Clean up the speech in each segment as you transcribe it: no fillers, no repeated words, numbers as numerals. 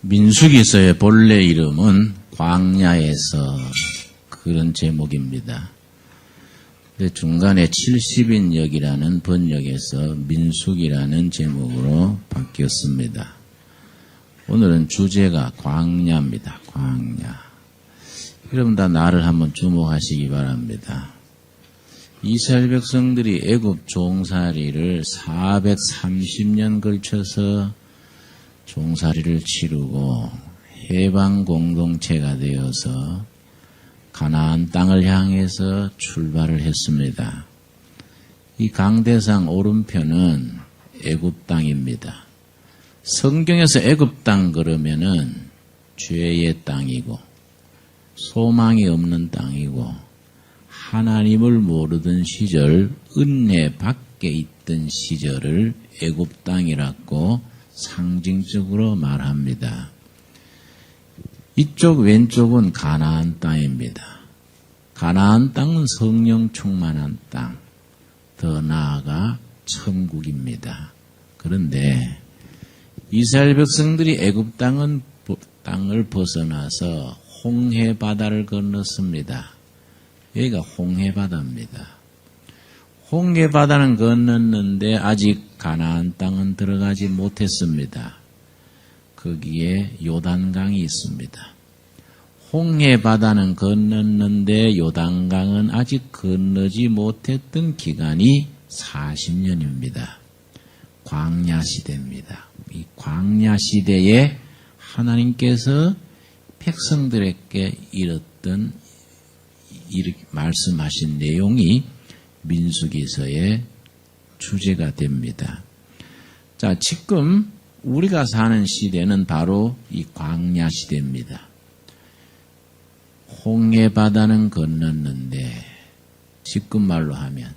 민수기서의 본래 이름은 광야에서 그런 제목입니다. 근데 중간에 70인역이라는 번역에서 민수기라는 제목으로 바뀌었습니다. 오늘은 주제가 광야입니다. 광야. 여러분 다 나를 한번 주목하시기 바랍니다. 이스라엘 백성들이 애굽 종살이를 430년 걸쳐서 종살이를 치르고 해방 공동체가 되어서 가나안 땅을 향해서 출발을 했습니다. 이 강대상 오른편은 애굽 땅입니다. 성경에서 애굽 땅 그러면은 죄의 땅이고 소망이 없는 땅이고 하나님을 모르던 시절 은혜 밖에 있던 시절을 애굽 땅이라고 상징적으로 말합니다. 이쪽 왼쪽은 가나안 땅입니다. 가나안 땅은 성령 충만한 땅, 더 나아가 천국입니다. 그런데 이스라엘 백성들이 애굽 땅을 벗어나서 홍해 바다를 건넜습니다. 여기가 홍해 바다입니다. 홍해 바다는 건넜는데 아직 가나안 땅은 들어가지 못했습니다. 거기에 요단강이 있습니다. 홍해 바다는 건넜는데 요단강은 아직 건너지 못했던 기간이 40년입니다. 광야 시대입니다. 이 광야 시대에 하나님께서 백성들에게 말씀하신 내용이 민수기서의 주제가 됩니다. 자, 지금 우리가 사는 시대는 바로 이 광야 시대입니다. 홍해 바다는 건넜는데 지금 말로 하면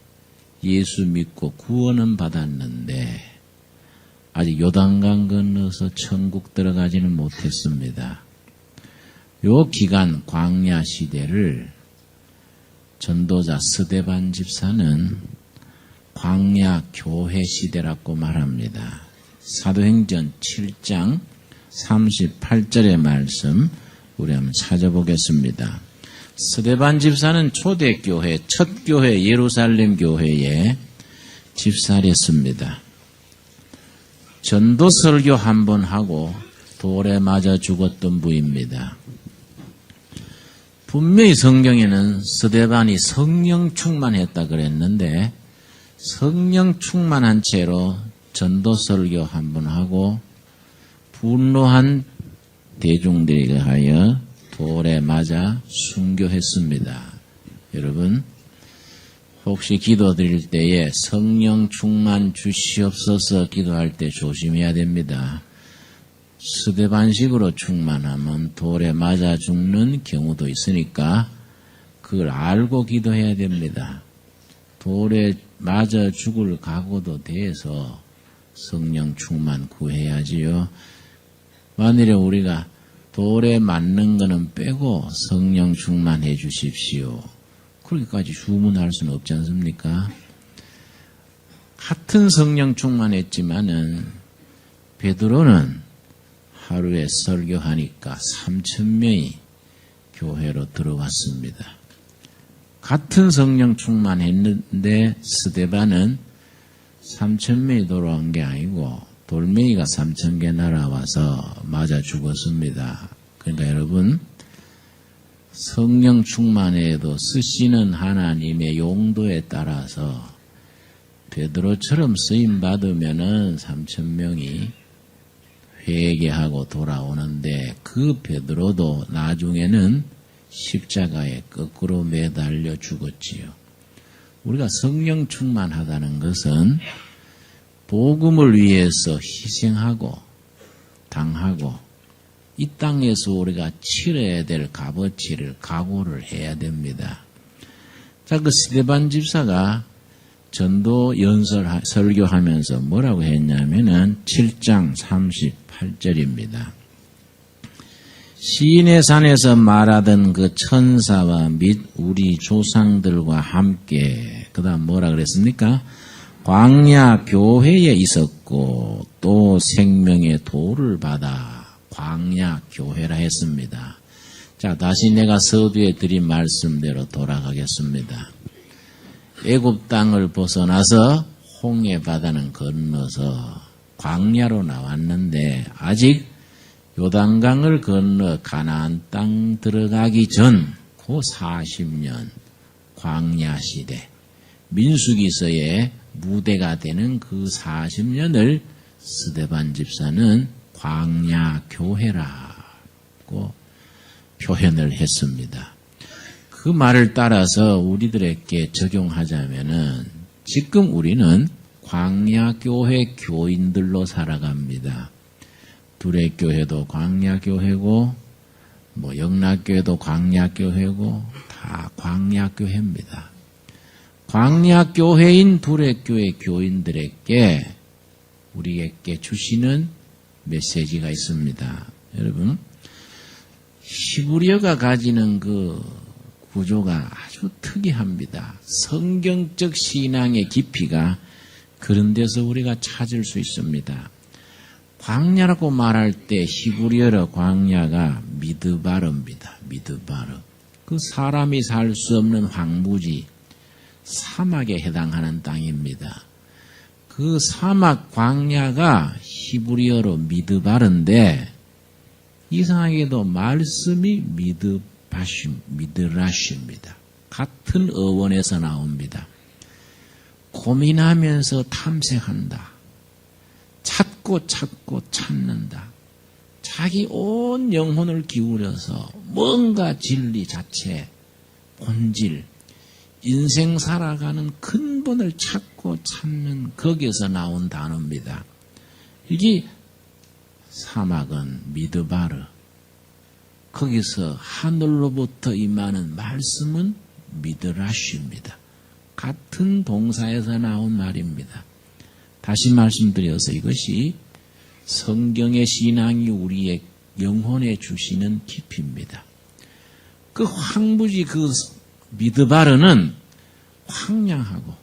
예수 믿고 구원은 받았는데 아직 요단강 건너서 천국 들어가지는 못했습니다. 요 기간 광야 시대를 전도자 스데반 집사는 광야 교회 시대라고 말합니다. 사도행전 7장 38절의 말씀 우리 한번 찾아보겠습니다. 스데반 집사는 초대교회, 첫 교회 예루살렘 교회에 집사했습니다. 전도 설교 한 번 하고 돌에 맞아 죽었던 부입니다. 분명히 성경에는 스데반이 성령 충만했다 그랬는데 성령 충만한 채로 전도 설교 한 번 하고 분노한 대중들에 의하여 돌에 맞아 순교했습니다. 여러분 혹시 기도드릴 때에 성령 충만 주시옵소서 기도할 때 조심해야 됩니다. 스데반식으로 충만하면 돌에 맞아 죽는 경우도 있으니까 그걸 알고 기도해야 됩니다. 돌에 맞아 죽을 각오도 돼서 성령 충만 구해야지요. 만일에 우리가 돌에 맞는 거는 빼고 성령 충만해 주십시오. 그렇게까지 주문할 수는 없지 않습니까? 같은 성령 충만했지만은 베드로는 하루에 설교하니까 3,000명이 교회로 들어왔습니다. 같은 성령 충만했는데 스데반은 3,000명이 돌아온 게 아니고 돌멩이가 3,000개 날아와서 맞아 죽었습니다. 그러니까 여러분 성령 충만해도 쓰시는 하나님의 용도에 따라서 베드로처럼 쓰임 받으면은 3,000명이 회개하고 돌아오는데 그 베드로도 나중에는 십자가에 거꾸로 매달려 죽었지요. 우리가 성령 충만하다는 것은 복음을 위해서 희생하고 당하고 이 땅에서 우리가 치러야 될 값어치를 각오를 해야 됩니다. 자, 그 스데반 집사가 전도 설교하면서 뭐라고 했냐면은 7장 38절입니다. 시인의 산에서 말하던 그 천사와 및 우리 조상들과 함께 그 다음 뭐라 그랬습니까? 광야 교회에 있었고 또 생명의 도를 받아 광야 교회라 했습니다. 자, 다시 내가 서두에 드린 말씀대로 돌아가겠습니다. 애굽 땅을 벗어나서 홍해 바다는 건너서 광야로 나왔는데 아직 요단강을 건너 가나안 땅 들어가기 전 그 40년 광야 시대 민수기서의 무대가 되는 그 40년을 스데반 집사는 광야 교회라고 표현을 했습니다. 그 말을 따라서 우리들에게 적용하자면은 지금 우리는 광야 교회 교인들로 살아갑니다. 두레교회도 광야 교회고 영락교회도 광야 교회고 다 광야 교회입니다. 광야 교회인 두레교회 교인들에게 우리에게 주시는 메시지가 있습니다. 여러분, 히브리어가 가지는 그 구조가 아주 특이합니다. 성경적 신앙의 깊이가 그런 데서 우리가 찾을 수 있습니다. 광야라고 말할 때 히브리어로 광야가 미드바르입니다. 미드바르. 그 사람이 살 수 없는 황무지, 사막에 해당하는 땅입니다. 그 사막 광야가 히브리어로 미드바르인데 이상하게도 말씀이 미드라시입니다. 같은 어원에서 나옵니다. 고민하면서 탐색한다. 찾고 찾는다. 자기 온 영혼을 기울여서 뭔가 진리 자체, 본질, 인생 살아가는 근본을 찾고 찾는 거기에서 나온 단어입니다. 이게 사막은 미드바르, 거기서 하늘로부터 임하는 말씀은 미드라시입니다. 같은 동사에서 나온 말입니다. 다시 말씀드려서 이것이 성경의 신앙이 우리의 영혼에 주시는 깊이입니다. 그 황무지 그 미드바르는 황량하고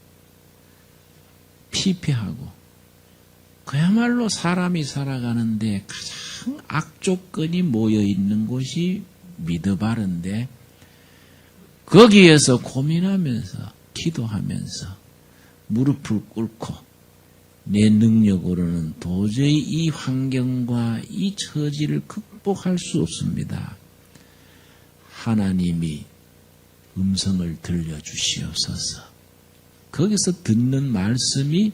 피폐하고 그야말로 사람이 살아가는데 가장 악조건이 모여있는 곳이 미드바르인데 거기에서 고민하면서 기도하면서 무릎을 꿇고 내 능력으로는 도저히 이 환경과 이 처지를 극복할 수 없습니다. 하나님이 음성을 들려주시옵소서. 거기서 듣는 말씀이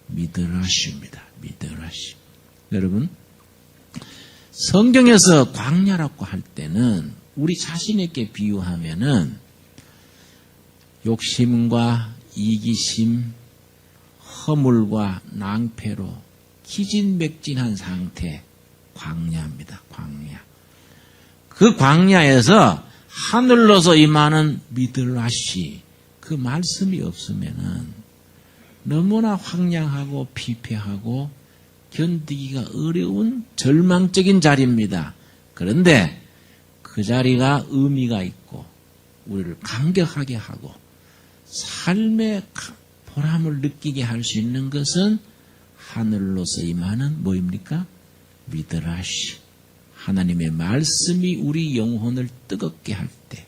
미드라시입니다. 미드라시. 여러분, 성경에서 광야라고 할 때는 우리 자신에게 비유하면은 욕심과 이기심, 허물과 낭패로 기진맥진한 상태, 광야입니다. 광야. 그 광야에서 하늘로서 임하는 미드라시, 그 말씀이 없으면은 너무나 황량하고 피폐하고 견디기가 어려운 절망적인 자리입니다. 그런데 그 자리가 의미가 있고 우리를 감격하게 하고 삶의 보람을 느끼게 할 수 있는 것은 하늘로서 임하는 뭐입니까? 미드라시. 하나님의 말씀이 우리 영혼을 뜨겁게 할 때,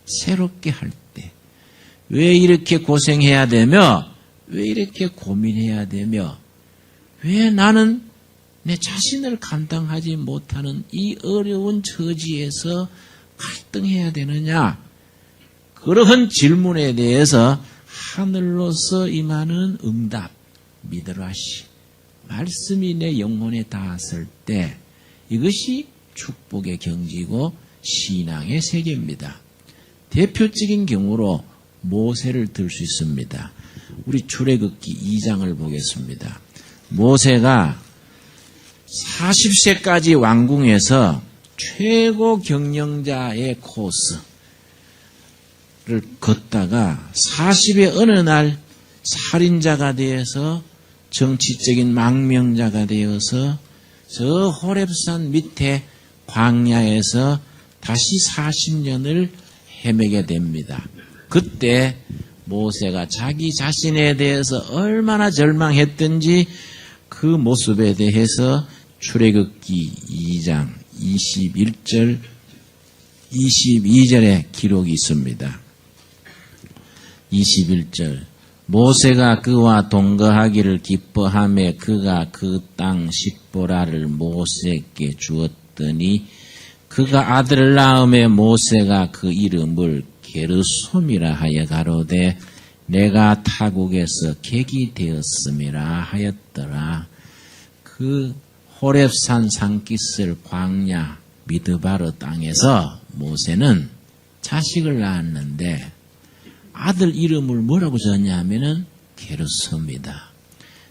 새롭게 할 때, 왜 이렇게 고생해야 되며, 왜 이렇게 고민해야 되며, 왜 나는 내 자신을 감당하지 못하는 이 어려운 처지에서 갈등해야 되느냐? 그러한 질문에 대해서 하늘로서 임하는 응답, 미드라시, 말씀이 내 영혼에 닿았을 때 이것이 축복의 경지고 신앙의 세계입니다. 대표적인 경우로 모세를 들 수 있습니다. 우리 출애굽기 2장을 보겠습니다. 모세가 40세까지 왕궁에서 최고 경영자의 코스를 걷다가 40의 어느 날 살인자가 되어서 정치적인 망명자가 되어서 저 호렙산 밑에 광야에서 다시 40년을 헤매게 됩니다. 그때 모세가 자기 자신에 대해서 얼마나 절망했던지 그 모습에 대해서 출애굽기 2장 21절 22절에 기록이 있습니다. 21절 모세가 그와 동거하기를 기뻐하며 그가 그 땅 십보라를 모세에게 주었더니 그가 아들을 낳음에 모세가 그 이름을 게르솜이라 하여 가로되 내가 타국에서 객이 되었음이라 하였더라. 그 호렙산 산기슭 광야 미드바르 땅에서 모세는 자식을 낳았는데 아들 이름을 뭐라고 지었냐면은 게르솜이다.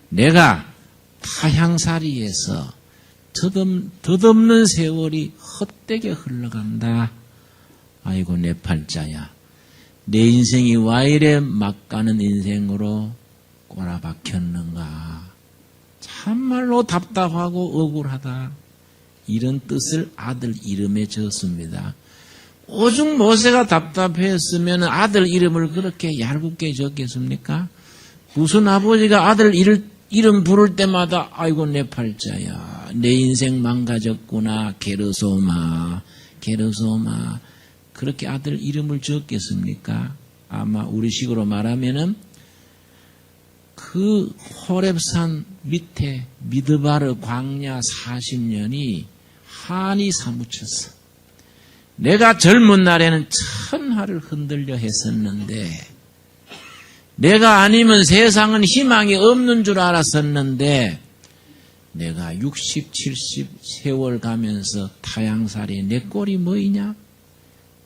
내가 타향살이에서 덧없는 세월이 헛되게 흘러간다. 아이고 내 팔자야. 내 인생이 와 이래 막가는 인생으로 꼬라박혔는가. 참말로 답답하고 억울하다. 이런 뜻을 아들 이름에 지었습니다. 오죽 모세가 답답했으면 아들 이름을 그렇게 얄궂게 지었겠습니까? 무슨 아버지가 아들 이름 부를 때마다 아이고 내 팔자야. 내 인생 망가졌구나. 게르솜아. 게르솜아. 그렇게 아들 이름을 지었겠습니까? 아마 우리식으로 말하면은 그 호렙산 밑에 미드바르 광야 40년이 한이 사무쳤어. 내가 젊은 날에는 천하를 흔들려 했었는데 내가 아니면 세상은 희망이 없는 줄 알았었는데 내가 60, 70 세월 가면서 타향살이 내 꼴이 뭐이냐?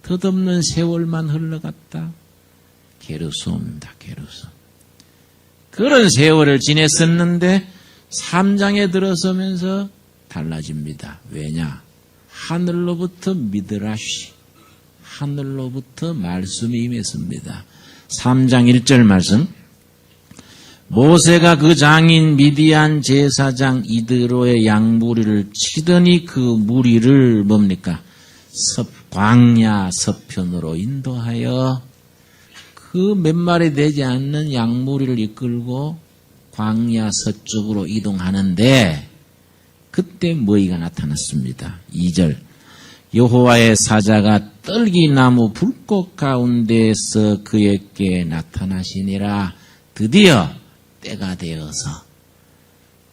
덧없는 세월만 흘러갔다. 게르솜입니다. 게르솜. 그런 세월을 지냈었는데 3장에 들어서면서 달라집니다. 왜냐? 하늘로부터 미드라시, 하늘로부터 말씀이 임했습니다. 3장 1절 말씀. 모세가 그 장인 미디안 제사장 이드로의 양무리를 치더니 그 무리를 뭡니까? 광야 서편으로 인도하여 그 몇 마리 되지 않는 양무리를 이끌고 광야 서쪽으로 이동하는데 그때 뭐이가 나타났습니다. 2절 여호와의 사자가 떨기나무 불꽃 가운데에서 그에게 나타나시니라. 드디어 때가 되어서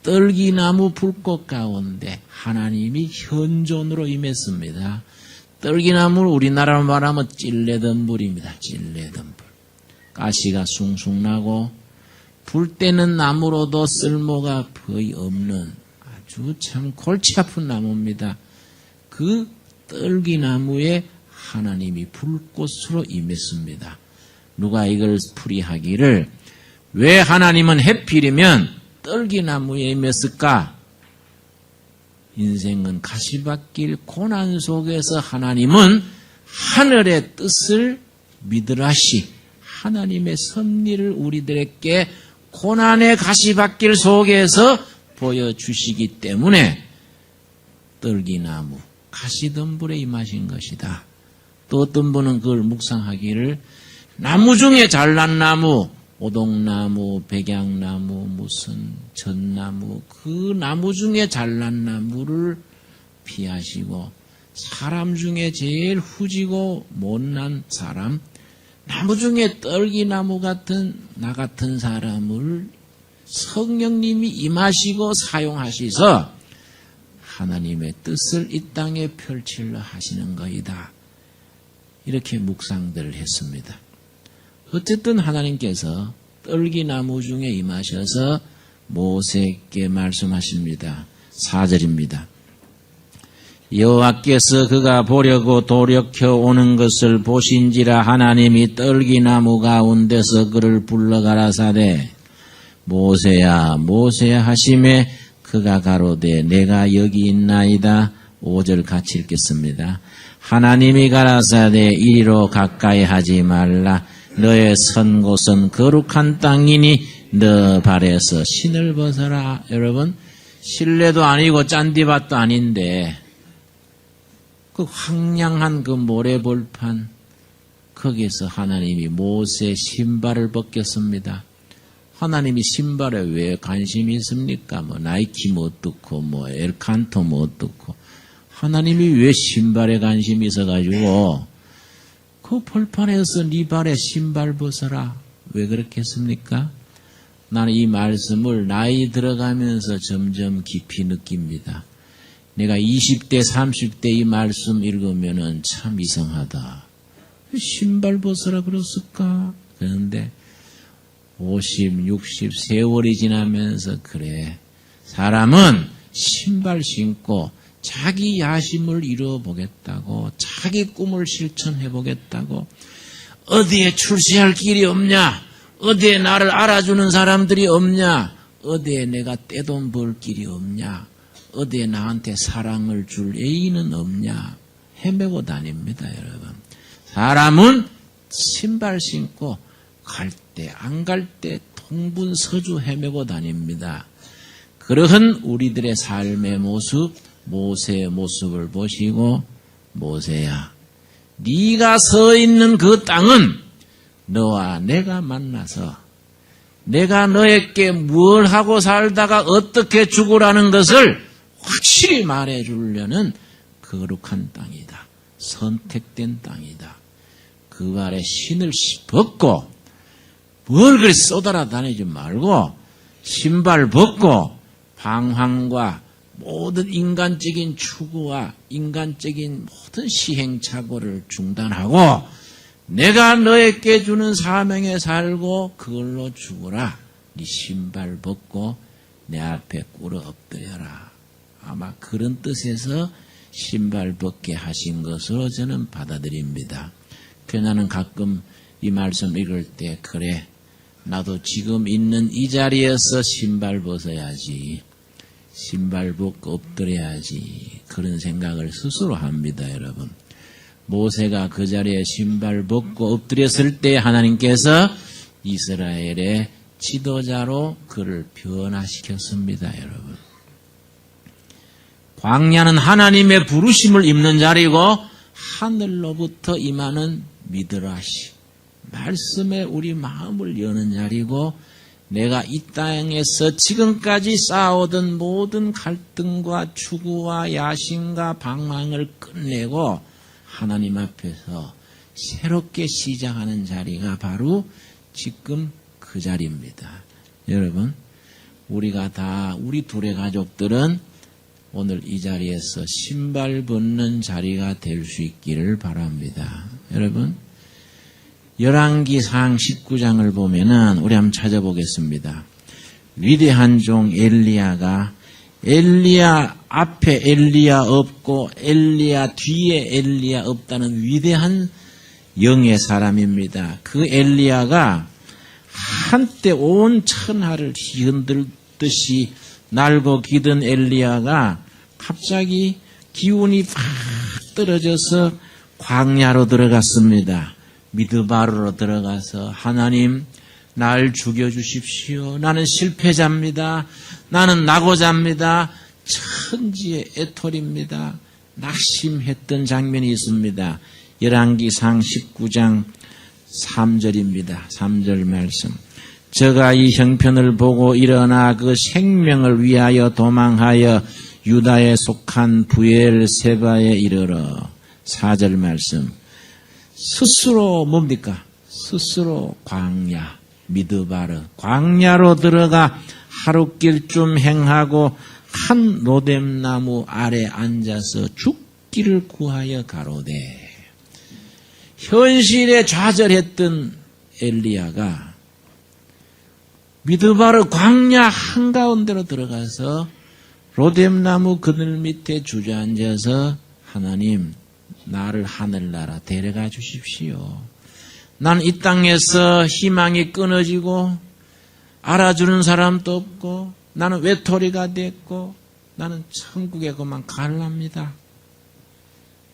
떨기나무 불꽃 가운데 하나님이 현존으로 임했습니다. 떨기나무를 우리나라로 말하면 찔레덤불입니다. 찔레덤불. 가시가 숭숭 나고 불 때는 나무로도 쓸모가 거의 없는 아주 참 골치 아픈 나무입니다. 그 떨기나무에 하나님이 불꽃으로 임했습니다. 누가 이걸 풀이하기를 왜 하나님은 해필이면 떨기나무에 임했을까? 인생은 가시밭길 고난 속에서 하나님은 하늘의 뜻을 믿으라시 하나님의 섭리를 우리들에게 고난의 가시밭길 속에서 보여주시기 때문에 떨기나무, 가시덤불에 임하신 것이다. 또 어떤 분은 그걸 묵상하기를 나무 중에 잘난 나무, 오동나무, 백양나무, 무슨 전나무, 그 나무 중에 잘난 나무를 피하시고 사람 중에 제일 후지고 못난 사람, 나무 중에 떨기나무 같은 나 같은 사람을 성령님이 임하시고 사용하시서 하나님의 뜻을 이 땅에 펼치려 하시는 거이다. 이렇게 묵상들을 했습니다. 어쨌든 하나님께서 떨기나무 중에 임하셔서 모세에게 말씀하십니다. 4절입니다. 여호와께서 그가 보려고 돌이켜 오는 것을 보신지라 하나님이 떨기나무 가운데서 그를 불러 가라사대 모세야 모세야 하심에 그가 가로되 내가 여기 있나이다. 5절 같이 읽겠습니다. 하나님이 가라사대 이리로 가까이 하지 말라. 너의 선 곳은 거룩한 땅이니 너 발에서 신을 벗어라. 여러분 실내도 아니고 짠디밭도 아닌데 그 황량한 그 모래벌판 거기에서 하나님이 모세 신발을 벗겼습니다. 하나님이 신발에 왜 관심이 있습니까? 뭐 나이키 뭐 어떻고 뭐 엘칸토 뭐 어떻고 하나님이 왜 신발에 관심이 있어가지고 그 벌판에서 네 발에 신발 벗어라 왜 그렇게 했습니까? 나는 이 말씀을 나이 들어가면서 점점 깊이 느낍니다. 내가 20대 30대 이 말씀 읽으면은 참 이상하다. 왜 신발 벗어라 그랬을까? 그런데 50, 60 세월이 지나면서 그래 사람은 신발 신고 자기 야심을 이뤄보겠다고 자기 꿈을 실천해보겠다고 어디에 출세할 길이 없냐 어디에 나를 알아주는 사람들이 없냐 어디에 내가 떼돈 벌 길이 없냐 어디에 나한테 사랑을 줄 애인은 없냐 헤매고 다닙니다. 여러분 사람은 신발 신고 갈 때 안 갈 때 동분서주 헤매고 다닙니다. 그러한 우리들의 삶의 모습 모세의 모습을 보시고 모세야 네가 서 있는 그 땅은 너와 내가 만나서 내가 너에게 뭘 하고 살다가 어떻게 죽으라는 것을 확실히 말해주려는 거룩한 땅이다. 선택된 땅이다. 그 말에 신을 벗고 뭘 그리 쏘달아다니지 말고 신발 벗고 방황과 모든 인간적인 추구와 인간적인 모든 시행착오를 중단하고 내가 너에게 주는 사명에 살고 그걸로 죽어라. 네 신발 벗고 내 앞에 꿇어 엎드려라. 아마 그런 뜻에서 신발 벗게 하신 것으로 저는 받아들입니다. 그래서 나는 가끔 이 말씀 읽을 때 그래 나도 지금 있는 이 자리에서 신발 벗어야지. 신발 벗고 엎드려야지. 그런 생각을 스스로 합니다. 여러분. 모세가 그 자리에 신발 벗고 엎드렸을 때 하나님께서 이스라엘의 지도자로 그를 변화시켰습니다. 여러분. 광야는 하나님의 부르심을 입는 자리고 하늘로부터 임하는 미드라시 말씀에 우리 마음을 여는 자리고 내가 이 땅에서 지금까지 쌓아오던 모든 갈등과 추구와 야심과 방황을 끝내고 하나님 앞에서 새롭게 시작하는 자리가 바로 지금 그 자리입니다. 여러분, 우리가 다 우리 둘의 가족들은 오늘 이 자리에서 신발 벗는 자리가 될 수 있기를 바랍니다. 여러분, 열왕기상 19장을 보면은 우리 한번 찾아보겠습니다. 위대한 종 엘리야가 엘리야 앞에 엘리야 없고 엘리야 뒤에 엘리야 없다는 위대한 영의 사람입니다. 그 엘리야가 한때 온 천하를 흔들듯이 날고 기던 엘리야가 갑자기 기운이 팍 떨어져서 광야로 들어갔습니다. 미드바르로 들어가서 하나님 날 죽여주십시오. 나는 실패자입니다. 나는 낙오자입니다. 천지의 애톨입니다. 낙심했던 장면이 있습니다. 열왕기상 19장 3절입니다. 3절 말씀. 저가 이 형편을 보고 일어나 그 생명을 위하여 도망하여 유다에 속한 부엘세바에 이르러 4절 말씀. 스스로 뭡니까? 스스로 광야, 미드바르, 광야로 들어가 하룻길 행하고 한 로뎀나무 아래 앉아서 죽기를 구하여 가로되 현실에 좌절했던 엘리야가 미드바르 광야 한가운데로 들어가서 로뎀나무 그늘 밑에 주저앉아서 하나님 나를 하늘나라 데려가 주십시오. 난 이 땅에서 희망이 끊어지고 알아주는 사람도 없고 나는 외톨이가 됐고 나는 천국에 그만 갈랍니다.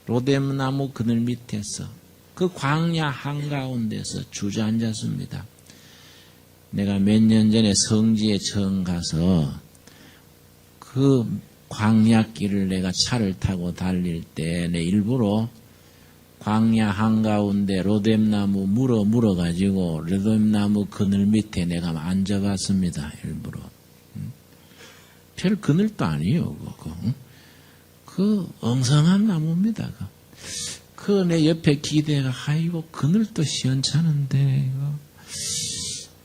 로뎀나무 그늘 밑에서 그 광야 한가운데서 주저앉았습니다. 내가 몇 년 전에 성지에 처음 가서 그 광야길을 내가 차를 타고 달릴 때 내 일부러 광야 한가운데 로뎀나무 물어가지고 로뎀나무 그늘 밑에 내가 앉아봤습니다. 일부러. 별 그늘도 아니에요. 그 엉성한 나무입니다. 그 내 옆에 기대가 아이고 그늘도 시원찮은데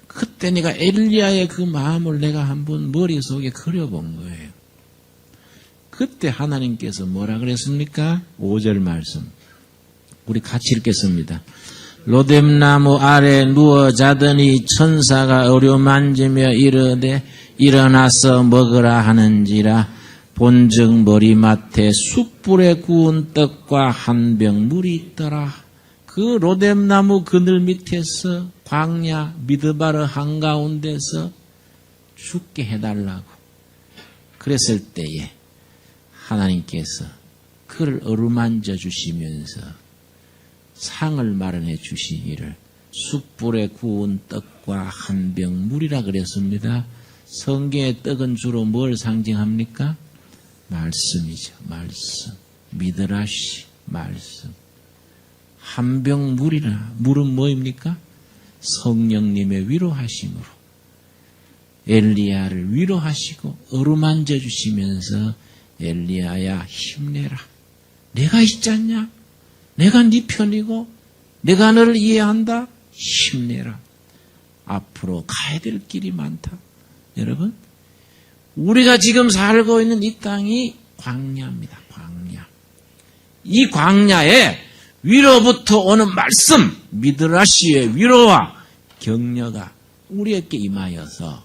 그때 내가 엘리야의 그 마음을 내가 한번 머릿속에 그려본 거예요. 그때 하나님께서 뭐라 그랬습니까? 5절 말씀. 우리 같이 읽겠습니다. 로뎀나무 아래 누워 자더니 천사가 어루만지며 이르되 일어나서 먹으라 하는지라 본즉 머리맡에 숯불에 구운 떡과 한 병 물이 있더라. 그 로뎀나무 그늘 밑에서 광야 미드바르 한가운데서 죽게 해달라고 그랬을 때에 하나님께서 그를 어루만져 주시면서 상을 마련해 주시기를 숯불에 구운 떡과 한 병 물이라 그랬습니다. 성경의 떡은 주로 뭘 상징합니까? 말씀이죠. 말씀. 미드라시 말씀. 한 병 물이라. 물은 뭐입니까? 성령님의 위로하심으로 엘리야를 위로하시고 어루만져 주시면서 엘리야야 힘내라. 내가 있지 않냐? 내가 네 편이고 내가 너를 이해한다. 힘내라. 앞으로 가야 될 길이 많다. 여러분, 우리가 지금 살고 있는 이 땅이 광야입니다. 광야. 이 광야에 위로부터 오는 말씀, 미드라시의 위로와 격려가 우리에게 임하여서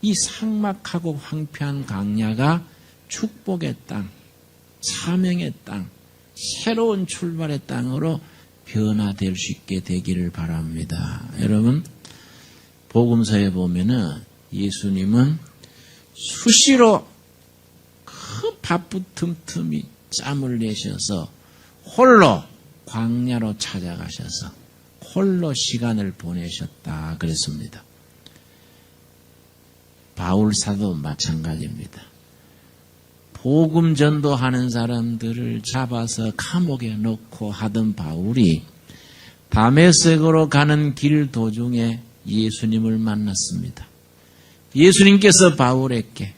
이 삭막하고 황폐한 광야가 축복의 땅, 사명의 땅, 새로운 출발의 땅으로 변화될 수 있게 되기를 바랍니다. 여러분, 복음서에 보면은 예수님은 수시로 그 바쁘 틈틈이 짬을 내셔서 홀로 광야로 찾아가셔서 홀로 시간을 보내셨다 그랬습니다. 바울 사도 마찬가지입니다. 복음 전도하는 사람들을 잡아서 감옥에 넣고 하던 바울이 다메섹으로 가는 길 도중에 예수님을 만났습니다. 예수님께서 바울에게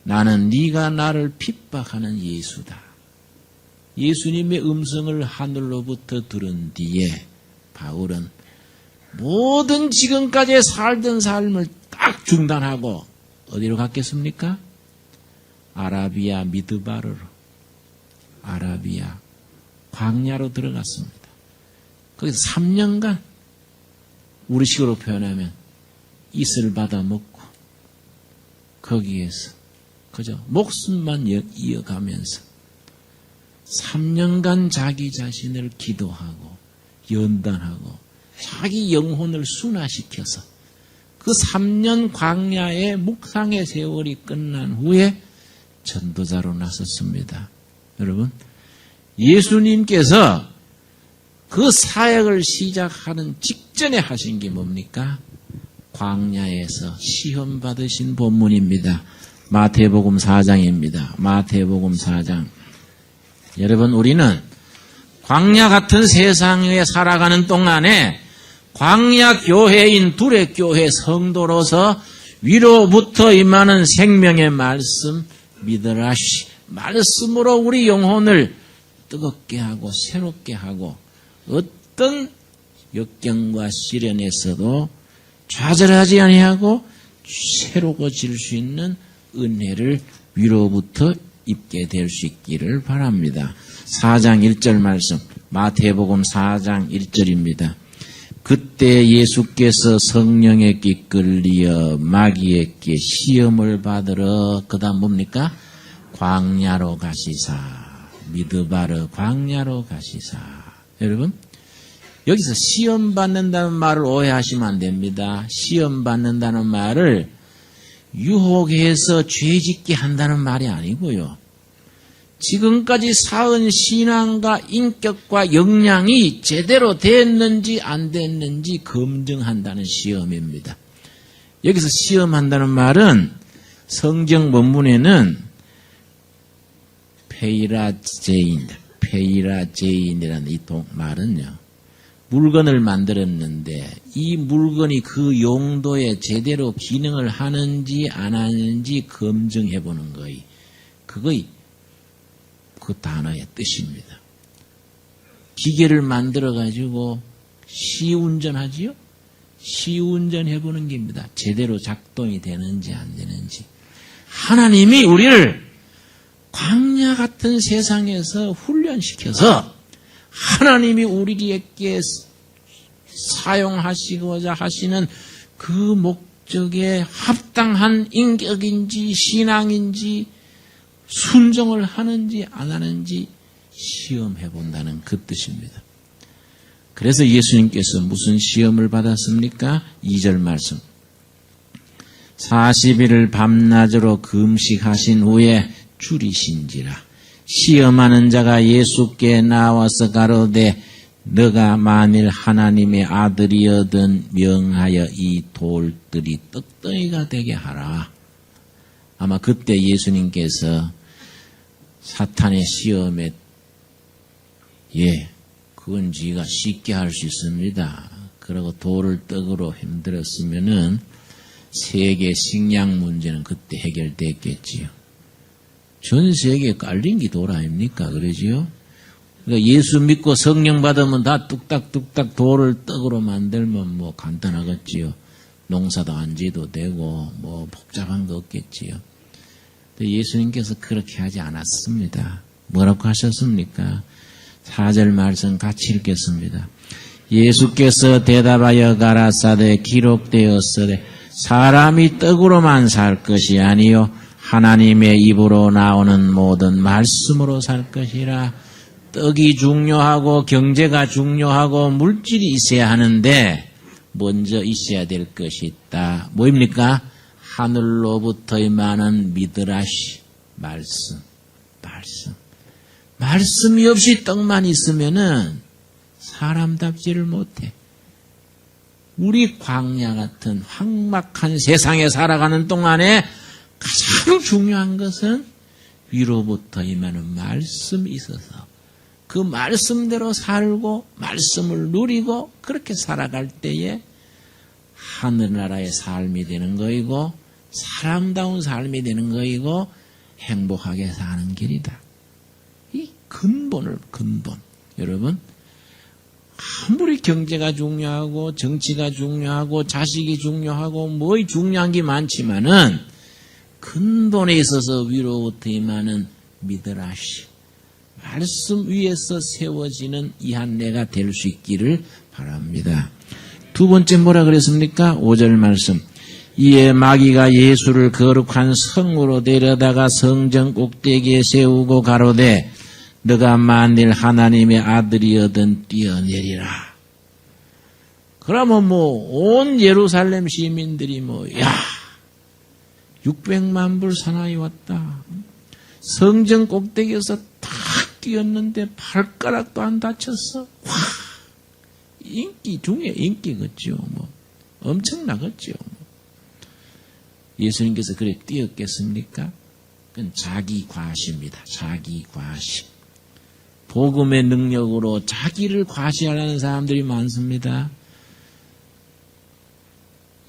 나는 네가 나를 핍박하는 예수다. 예수님의 음성을 하늘로부터 들은 뒤에 바울은 모든 지금까지 살던 삶을 딱 중단하고 어디로 갔겠습니까? 아라비아 미드바르로, 아라비아 광야로 들어갔습니다. 거기서 3년간 우리식으로 표현하면 이슬 받아 먹고 거기에서 그저 목숨만 이어가면서 3년간 자기 자신을 기도하고 연단하고 자기 영혼을 순화시켜서 그 3년 광야의 묵상의 세월이 끝난 후에 전도자로 나섰습니다. 여러분, 예수님께서 그 사역을 시작하는 직전에 하신 게 뭡니까? 광야에서 시험 받으신 본문입니다. 마태복음 4장입니다. 마태복음 4장. 여러분, 우리는 광야 같은 세상에 살아가는 동안에 광야 교회인 둘의 교회 성도로서 위로부터 임하는 생명의 말씀, 미드라시, 말씀으로 우리 영혼을 뜨겁게 하고 새롭게 하고 어떤 역경과 시련에서도 좌절하지 아니하고 새로워질 수 있는 은혜를 위로부터 입게 될 수 있기를 바랍니다. 4장 1절 말씀, 마태복음 4장 1절입니다. 그때 예수께서 성령에게 이끌리어 마귀에게 시험을 받으러 그 다음 뭡니까? 광야로 가시사. 미드바르 광야로 가시사. 여러분, 여기서 시험 받는다는 말을 오해하시면 안 됩니다. 시험 받는다는 말을 유혹해서 죄짓게 한다는 말이 아니고요. 지금까지 쌓은 신앙과 인격과 역량이 제대로 됐는지 안 됐는지 검증한다는 시험입니다. 여기서 시험한다는 말은 성경 본문에는 페이라제인, 페이라 제인이라는 이 말은요, 물건을 만들었는데 이 물건이 그 용도에 제대로 기능을 하는지 안 하는지 검증해 보는 거이, 그거이 그 단어의 뜻입니다. 기계를 만들어 가지고 시운전하지요? 시운전 해보는 겁니다. 제대로 작동이 되는지 안 되는지. 하나님이 우리를 광야 같은 세상에서 훈련시켜서 하나님이 우리에게 사용하시고자 하시는 그 목적에 합당한 인격인지 신앙인지 순종을 하는지 안 하는지 시험해 본다는 그 뜻입니다. 그래서 예수님께서 무슨 시험을 받았습니까? 2절 말씀. 40일을 밤낮으로 금식하신 후에 줄이신지라. 시험하는 자가 예수께 나와서 가로되 너가 만일 하나님의 아들이여든 명하여 이 돌들이 떡덩이가 되게 하라. 아마 그때 예수님께서 사탄의 시험에 그건 지가 쉽게 할 수 있습니다. 그러고 돌을 떡으로 힘들었으면은 세계 식량 문제는 그때 해결됐겠지요. 전 세계에 깔린 게 돌 아닙니까? 그러지요? 그러니까 예수 믿고 성령 받으면 다 뚝딱뚝딱 돌을 떡으로 만들면 뭐 간단하겠지요. 농사도 안 지도 되고 뭐 복잡한 거 없겠지요. 근데 예수님께서 그렇게 하지 않았습니다. 뭐라고 하셨습니까? 4절 말씀 같이 읽겠습니다. 예수께서 대답하여 가라사대 기록되었으되 사람이 떡으로만 살 것이 아니요 하나님의 입으로 나오는 모든 말씀으로 살 것이라. 떡이 중요하고 경제가 중요하고 물질이 있어야 하는데 먼저 있어야 될 것이 있다. 뭐입니까? 하늘로부터 임하는 미드라시 말씀. 말씀이 없이 떡만 있으면은 사람답지를 못해. 우리 광야 같은 황막한 세상에 살아가는 동안에 가장 중요한 것은 위로부터 임하는 말씀이 있어서 그 말씀대로 살고 말씀을 누리고 그렇게 살아갈 때에 하늘나라의 삶이 되는 거이고 사람다운 삶이 되는 거이고 행복하게 사는 길이다. 이 근본. 여러분, 아무리 경제가 중요하고 정치가 중요하고 자식이 중요하고 뭐이 중요한 게 많지만은 근본에 있어서 위로부터 임하는 미드라시 말씀 위에서 세워지는 이 한 내가 될 수 있기를 바랍니다. 두 번째 뭐라 그랬습니까? 5절 말씀. 이에 마귀가 예수를 거룩한 성으로 데려다가 성전 꼭대기에 세우고 가로되 너가 만일 하나님의 아들이여든 뛰어내리라. 그러면 온 예루살렘 시민들이 600만 불 사나이 왔다. 성전 꼭대기에서 탁 뛰었는데 발가락도 안 다쳤어. 와, 인기 중에 인기겠죠. 엄청나겠죠. 예수님께서 그래 뛰었겠습니까? 그건 자기 과시입니다. 자기 과시. 복음의 능력으로 자기를 과시하려는 사람들이 많습니다.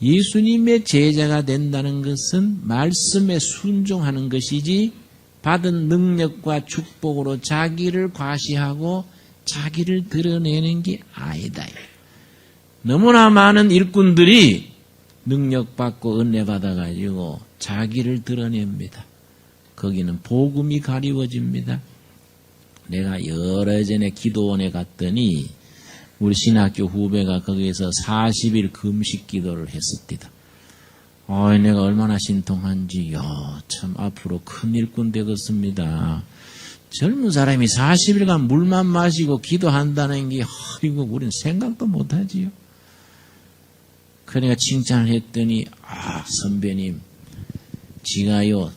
예수님의 제자가 된다는 것은 말씀에 순종하는 것이지 받은 능력과 축복으로 자기를 과시하고 자기를 드러내는 게 아니다. 너무나 많은 일꾼들이 능력받고 은혜 받아가지고 자기를 드러냅니다. 거기는 복음이 가리워집니다. 내가 여러 전에 기도원에 갔더니 우리 신학교 후배가 거기에서 40일 금식 기도를 했습니다. 내가 얼마나 신통한지, 참 앞으로 큰 일꾼 되겠습니다. 젊은 사람이 40일간 물만 마시고 기도한다는 게, 이거 우리는 생각도 못하지요. 그러니까 칭찬을 했더니, 선배님, 지가요,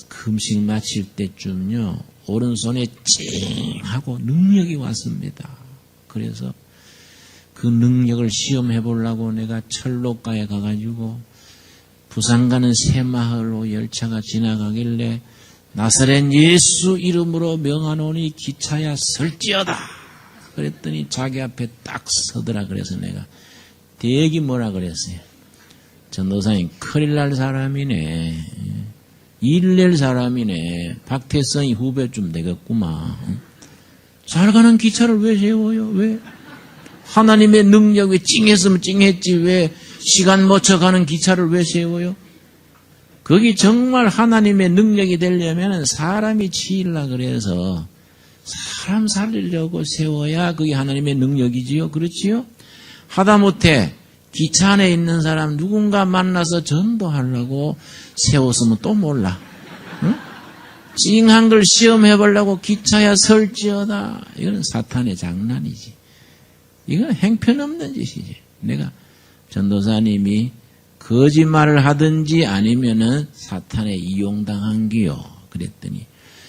금식 마칠 때쯤요, 오른손에 찡 하고 능력이 왔습니다. 그래서 그 능력을 시험해 보려고 내가 철로가에 가가지고 부산 가는 새마을로 열차가 지나가길래 나사렛 예수 이름으로 명하노니 기차야 설지어다. 그랬더니 자기 앞에 딱 서더라. 그래서 내가 대기 뭐라 그랬어요. 전도사님 큰일 날 사람이네. 일 낼 사람이네. 박태성이 후배쯤 되겠구만. 잘 가는 기차를 왜 세워요? 왜? 하나님의 능력이 찡했으면 찡했지 왜 시간 맞춰가는 기차를 왜 세워요? 거기 정말 하나님의 능력이 되려면 사람이 치일라 그래서 사람 살리려고 세워야 그게 하나님의 능력이지요. 그렇지요? 하다못해 기차 안에 있는 사람 누군가 만나서 전도하려고 세웠으면 또 몰라. 응? 찡한 걸 시험해보려고 기차야 설지어다. 이건 사탄의 장난이지. 이건 행편없는 짓이지. 내가 전도사님이 거짓말을 하든지 아니면은 사탄에 이용당한 기요. 그랬더니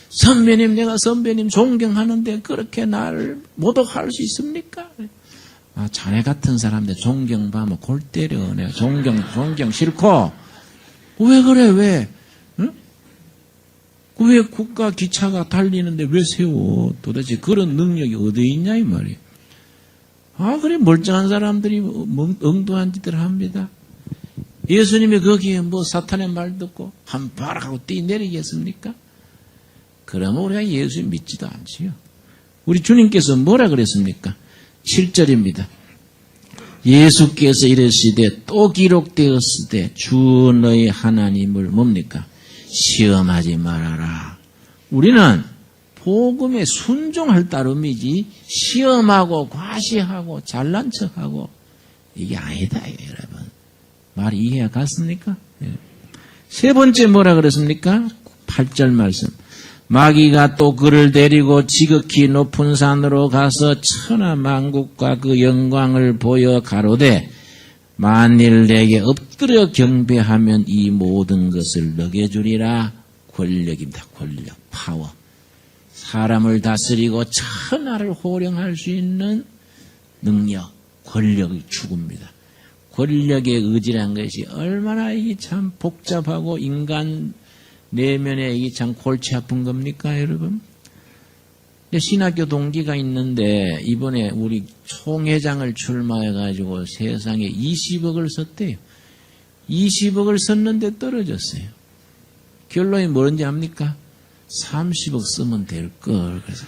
선배님 내가 선배님 존경하는데 그렇게 나를 모독할 수 있습니까? 아, 자네 같은 사람들 존경받으면 골 때려. 내가 존경 싫고. 왜 그래, 왜? 응? 왜 국가 기차가 달리는데 왜 세워? 도대체 그런 능력이 어디 있냐, 이 말이에요. 아, 그래, 멀쩡한 사람들이 엉뚱한 짓을 합니다. 예수님이 거기에 뭐 사탄의 말 듣고 한 바락하고 뛰내리겠습니까? 그러면 우리가 예수 믿지도 않지요. 우리 주님께서 뭐라 그랬습니까? 7절입니다. 예수께서 이르시되 또 기록되었으되 주 너희 하나님을 뭡니까? 시험하지 말아라. 우리는 복음에 순종할 따름이지 시험하고 과시하고 잘난 척하고 이게 아니다 여러분. 말이 이해가 갔습니까? 네. 세 번째 뭐라 그랬습니까? 8절 말씀. 마귀가 또 그를 데리고 지극히 높은 산으로 가서 천하 만국과 그 영광을 보여 가로되 만일 내게 엎드려 경배하면 이 모든 것을 너게 주리라. 권력입니다. 권력, 파워. 사람을 다스리고 천하를 호령할 수 있는 능력, 권력의 추구입니다. 권력의 의지란 것이 얼마나 이게 참 복잡하고 인간 내면에 이게 참 골치 아픈 겁니까, 여러분? 신학교 동기가 있는데 이번에 우리 총회장을 출마해가지고 세상에 20억을 썼대요. 20억을 썼는데 떨어졌어요. 결론이 뭔지 압니까? 30억 쓰면 될 걸. 그래서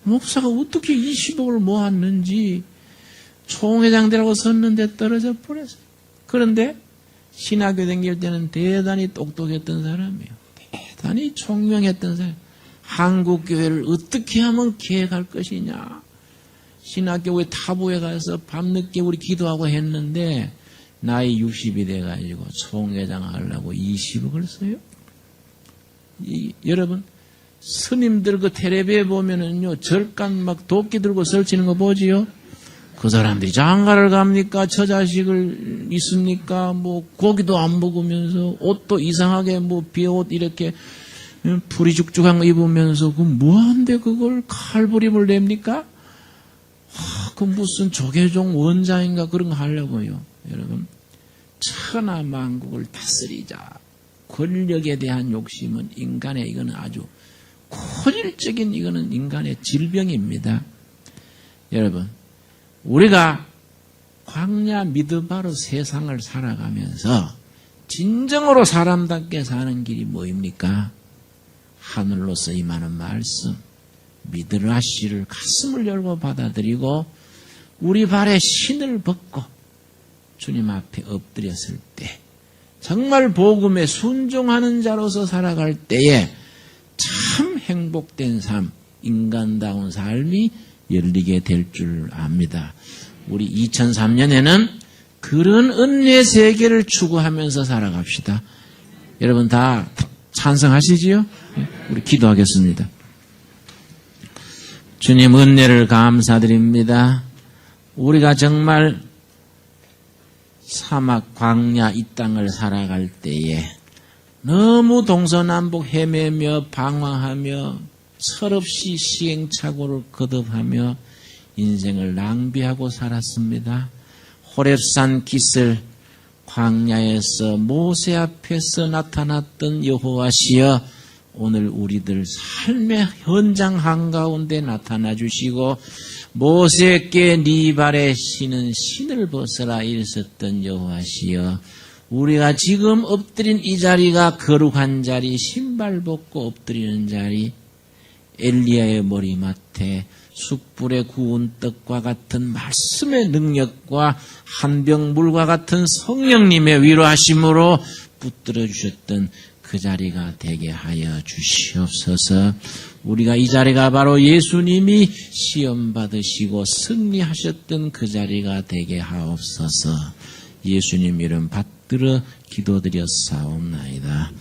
목사가 어떻게 20억을 모았는지 총회장 되라고 썼는데 떨어져 버렸어요. 그런데 신학교 다닐 때는 대단히 똑똑했던 사람이에요. 대단히 총명했던 사람. 한국교회를 어떻게 하면 계획할 것이냐. 신학교에 타부에 가서 밤늦게 우리 기도하고 했는데 나이 60이 돼가지고 총회장 하려고 20억을 써요. 여러분 스님들 그 텔레비에 보면은요 절간 막 도끼 들고 설치는 거 보지요. 그 사람들이 장가를 갑니까? 처자식을 있습니까? 뭐 고기도 안 먹으면서 옷도 이상하게 뭐 비옷 이렇게 부리죽죽한 거 입으면서 그 뭐한데 그걸 칼부림을 냅니까? 그 무슨 조계종 원자인가 그런 거 하려고요. 여러분 천하 만국을 다스리자. 권력에 대한 욕심은 인간의 이거는 아주 고질적인 이거는 인간의 질병입니다. 여러분 우리가 광야 미드바로 세상을 살아가면서 진정으로 사람답게 사는 길이 뭐입니까? 하늘로서 임하는 말씀, 미드라시를 가슴을 열고 받아들이고 우리 발에 신을 벗고 주님 앞에 엎드렸을 때 정말 복음에 순종하는 자로서 살아갈 때에 참 행복된 삶, 인간다운 삶이 열리게 될 줄 압니다. 우리 2003년에는 그런 은혜 세계를 추구하면서 살아갑시다. 여러분 다 찬성하시지요? 우리 기도하겠습니다. 주님 은혜를 감사드립니다. 우리가 정말 사막 광야 이 땅을 살아갈 때에 너무 동서남북 헤매며 방황하며 철없이 시행착오를 거듭하며 인생을 낭비하고 살았습니다. 호렙산 기슬 광야에서 모세 앞에서 나타났던 여호와시여 오늘 우리들 삶의 현장 한가운데 나타나 주시고 모세께 네 발에 신은 신을 벗어라 이르셨던 여호와시여, 우리가 지금 엎드린 이 자리가 거룩한 자리, 신발 벗고 엎드리는 자리, 엘리야의 머리맡에 숯불에 구운 떡과 같은 말씀의 능력과 한 병 물과 같은 성령님의 위로하심으로 붙들어 주셨던 그 자리가 되게 하여 주시옵소서. 우리가 이 자리가 바로 예수님이 시험 받으시고 승리하셨던 그 자리가 되게 하옵소서. 예수님 이름 받들어 기도드렸사옵나이다.